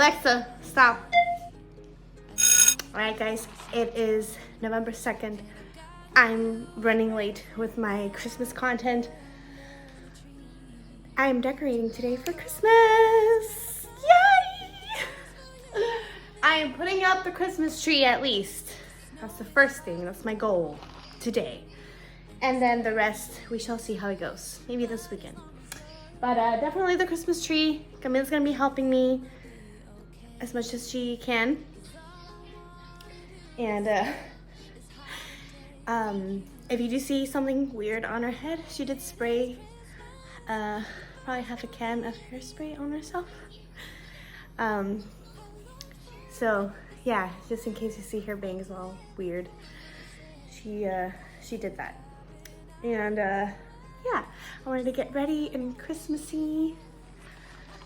Alexa, stop. Alright guys, it is November 2nd. I'm running late with my Christmas content. I am decorating today for Christmas. Yay! I am putting up the Christmas tree at least. That's the first thing, that's my goal today. And then the rest, we shall see how it goes. Maybe this weekend. But definitely the Christmas tree. Camila's gonna be helping me as much as she can. And if you do see something weird on her head, she did spray probably half a can of hairspray on herself. So yeah, just in case you see her bangs all weird, she did that. And yeah, I wanted to get ready and Christmassy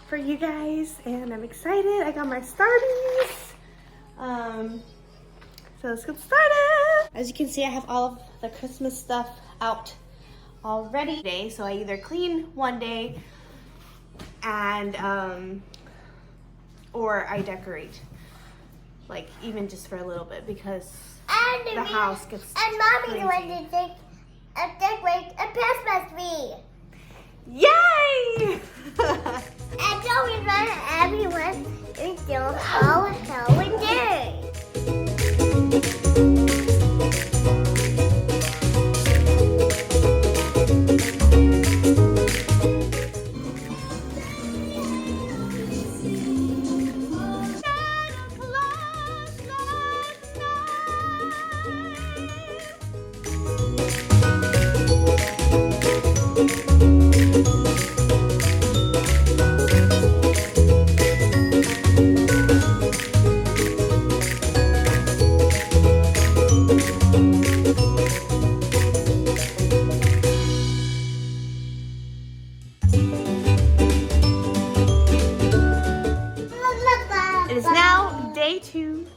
for you guys, and I'm excited. I got my Starbies. So let's get started. As you can see, I have all of the Christmas stuff out already today. So I either clean one day and or I decorate, like even just for a little bit, because the house gets Mommy's going to decorate a Christmas tree. Yay! And so we want everyone is still all Halloween Day.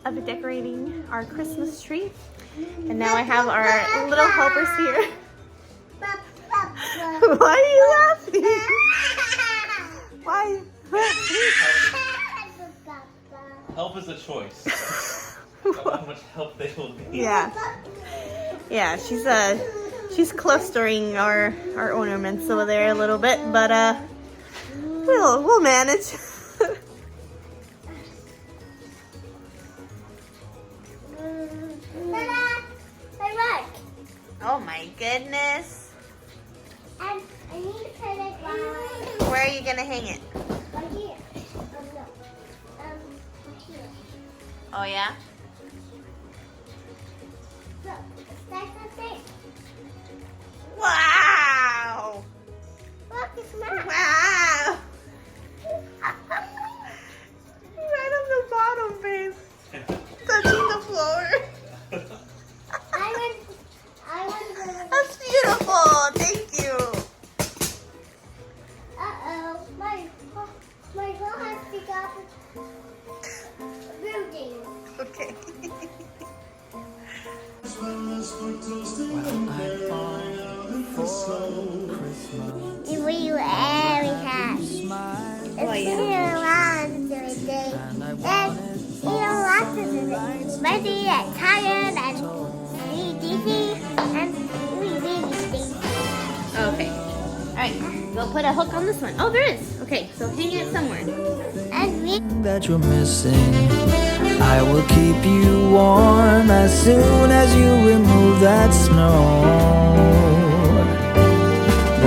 Of decorating our Christmas tree, and now I have our little helpers here. Why are you laughing? Why? Help is a choice. Of how much help they will need. Yeah, she's clustering our ornaments over there a little bit, but we'll manage. Oh my goodness. And I need to put it right. Where are you gonna hang it? Right here. No. Right here. Oh yeah? Look, that's the thing. Wow! Look, it's not. Wow! Right on the bottom, babe. Touching the floor. That's beautiful. Thank you. Uh-oh. My phone has to go building. Okay. If we were very happy. Oh, It's yeah. been around the day. And lots of it. Maybe get tired and dizzy and we really stink. Okay. Alright, go put a hook on this one. Oh, there is. Okay, so hang it somewhere. And we that you're missing. I will keep you warm as soon as you remove that snow.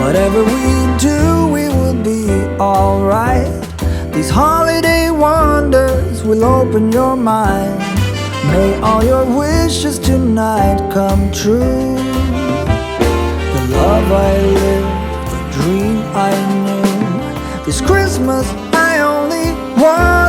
Whatever we do, we will be alright. These holiday wonders will open your mind. May all your wishes tonight come true. The love I lived, the dream I knew. This Christmas I only want